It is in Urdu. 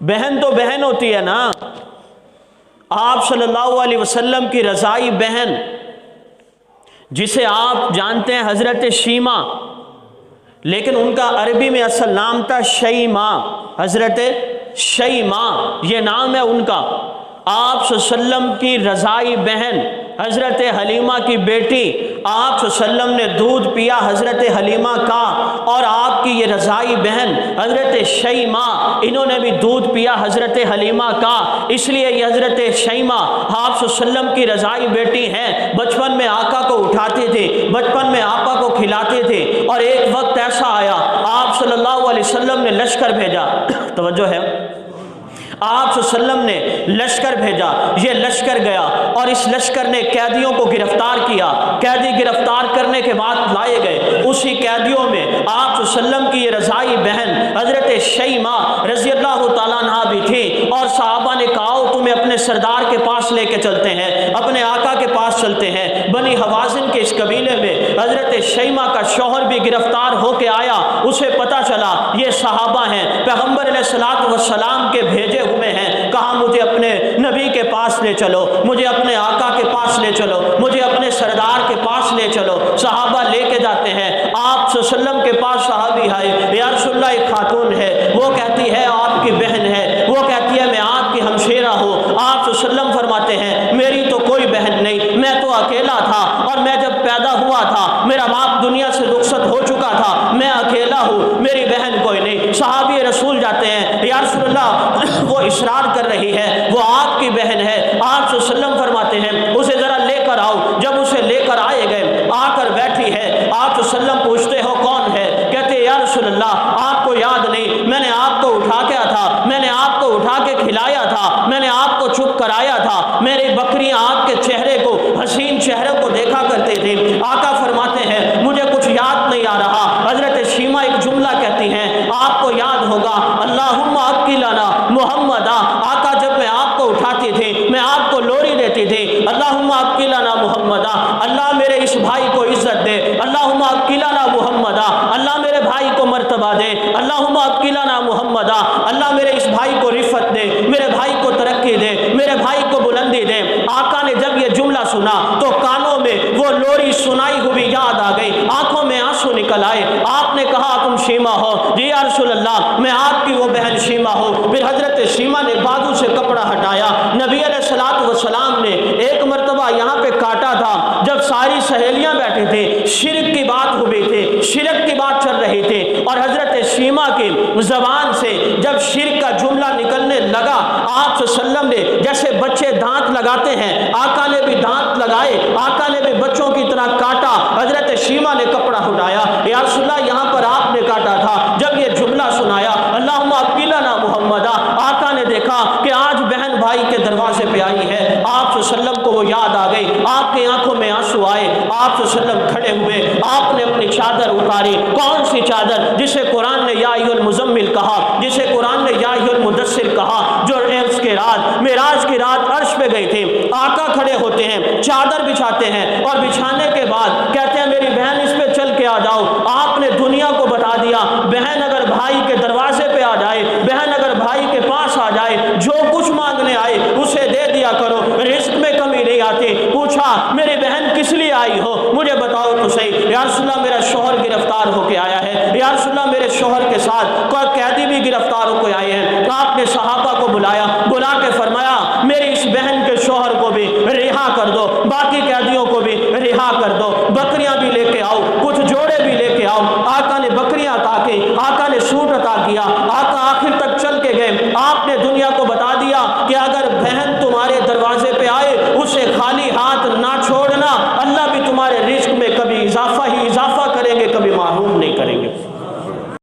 بہن تو بہن ہوتی ہے نا، آپ صلی اللہ علیہ وسلم کی رضائی بہن جسے آپ جانتے ہیں حضرت شیمہ، لیکن ان کا عربی میں اصل نام تھا شیمہ، حضرت شیمہ یہ نام ہے ان کا۔ آپ صلی اللہ علیہ وسلم کی رضائی بہن حضرت حلیمہ کی بیٹی، آپ صلی اللہ علیہ وسلم نے دودھ پیا حضرت حلیمہ کا، اور آپ کی یہ رضائی بہن حضرت شیمہ انہوں نے بھی دودھ پیا حضرت حلیمہ کا، اس لیے یہ حضرت شیمہ آپ صلی اللہ علیہ وسلم کی رضائی بیٹی ہیں۔ بچپن میں آقا کو اٹھاتے تھے، بچپن میں آقا کو کھلاتے تھے، اور ایک وقت ایسا آیا آپ صلی اللہ علیہ وسلم نے لشکر بھیجا، توجہ ہے، آپ صلی اللہ علیہ وسلم نے لشکر بھیجا، یہ لشکر گیا اور اس لشکر نے قیدیوں کو گرفتار کیا، قیدی گرفتار کرنے کے بعد لائے گئے، اسی قیدیوں میں آپ صلی اللہ علیہ وسلم کی یہ رضائی بہن حضرت شیمہ رضی اللہ تعالیٰ عنہ بھی تھی، اور صحابہ نے کہا تمہیں اپنے سردار کے پاس لے کے چلتے ہیں، اپنے آقا کے پاس چلتے ہیں۔ بنی حوازن کے اس قبیلے میں حضرت شیمہ کا شوہر بھی گرفتار ہو کے آیا، اسے پتہ چلا یہ صحابہ ہیں، پیغمبر علیہ الصلوۃ والسلام کے بھیجے ہوئے ہیں، کہا مجھے اپنے نبی کے پاس لے چلو، مجھے اپنے آقا کے پاس لے چلو، مجھے اپنے سردار کے پاس لے چلو۔ صحابہ لے کے جاتے ہیں، آپ صلی اللہ علیہ وسلم کے پاس صحابی آئے، یا رسول اللہ ایک خاتون ہے، وہ کہتی ہے آپ کی بہن ہے، وہ کہتی ہے میں آپ کی ہمشیرہ ہوں۔ آپ صلی اللہ علیہ وسلم فرماتے ہیں میری تو کوئی بہن نہیں، میں تو اکیلا تھا، اور میں جب پیدا ہوا تھا میرا باپ دنیا سے رخصت ہو چکا تھا، میں اکیلا ہوں، میری بہن کوئی نہیں۔ صحابی رسول جاتے ہیں، یا رسول اللہ وہ اصرار کر رہی ہے، وہ آپ کی بہن ہے۔ آپ صلی اللہ علیہ وسلم فرماتے ہیں اسے ذرا لے کر آؤ۔ جب اسے لے کر آئے گئے، آ کر بیٹھی ہے، آپ صلی اللہ علیہ وسلم پوچھتے ہو کون ہے؟ کہتے ہیں یا رسول اللہ آپ کو یاد نہیں، میں نے آپ کو اٹھا کے تھا، میں نے آپ کو اٹھا کے کھلایا تھا، میں نے آپ کو چپ کرایا تھا، میری بکریاں آپ کے چہرے کو، حسین چہرے کو دیکھا کرتے تھے۔ آقا فرماتے ہیں مجھے کچھ یاد نہیں آ رہا۔ حضرت شیمہ ایک جملہ کہتی ہیں آپ کو یاد ہوگا، اللہم اکلنا محمدا، آقا جب میں آپ کو اٹھاتی تھی میں آپ کو لوری دیتی تھی، اللہم اکلنا محمدا، اللہ میرے اس بھائی کو عزت دے، اللہم اکلنا محمدا، اللہ میرے بھائی کو مرتبہ دے، اللہم اکلنا محمدا، اللہ میرے اس بھائی کو رفت دے، میرے بھائی کو ترقی دے، میرے بھائی کو بلندی دے۔ آقا نے جب یہ جملہ سنا تو کانوں میں وہ لوری سنائی ہوئی یاد آ گئی، آنکھوں میں آنسو نکل آئے۔ آپ نے کہا تم شیمہ ہو؟ جی یا رسول اللہ میں آپ کی وہ بہن شیمہ ہوں۔ پھر حضرت شیمہ نے بازو سے کپڑا ہٹایا، نبی علیہ الصلوۃ والسلام نے ایک مرتبہ یہاں پہ کاٹا تھا، جب ساری سہیلیاں بیٹھے تھے، شرک کی بات ہوئی تھی، شرک کی بات چل رہی تھی، اور حضرت شیمہ کی زبان سے جب شرک کا جملہ نکلنے لگا، آپ صلی اللہ علیہ وسلم نے جیسے بچے دانت لگاتے ہیں، آقا نے بھی دانت لگائے، آقا نے بھی بچوں کی طرح کاٹا۔ حضرت شیمہ نے کپڑا ہٹایا، یا رسول اللہ یہاں پر آپ نے کاٹا تھا۔ جب یہ جملہ سنایا اللہم اکلنا محمدا، آقا نے دیکھا کہ آج بہن بھائی کے دروازے پہ آئی ہے، آپ صلی اللہ علیہ وسلم کو وہ یاد آ گئی، آپ کی آنکھوں میں آنسو آئے، آپ صلی اللہ علیہ وسلم کھڑے ہوئے، آپ نے اپنی چادر اتاری۔ کون سی چادر؟ جسے قرآن نے یا ایھا المزمل کہا، جسے قرآن نے یا ایھا المدثر کہا، جو عرش کے رات، معراج کی رات عرش پہ گئی تھی۔ آقا کھڑے ہوتے ہیں، چادر بچھاتے ہیں، اور بچھانے کے بعد کہتے ہیں میری بہن اس پہ چل کے آ جاؤ۔ آپ نے دنیا کو بتا دیا بہن اگر بھائی کے دروازے پہ آ جائے، بہن اگر بھائی کے پاس آ جائے، جو کچھ مانگنے آئے اسے دے دیا کرو، رزق میں کمی نہیں آتی۔ پوچھا میری بہن کس لیے آئی ہو؟ مجھے بتاؤ تو صحیح۔ یا رسول اللہ میرا شوہر گرفتار ہو کے آیا ہے، یا رسول اللہ میرے شوہر کے ساتھ کوئی قیدی بھی گرفتار ہو کے آئے ہیں۔ تو آپ نے صحابہ کو بلایا، بلا کے فرمایا میری اس بہن کے شوہر کو بھی رہا کر دو، باقی قیدیوں کو بھی رہا کر دو۔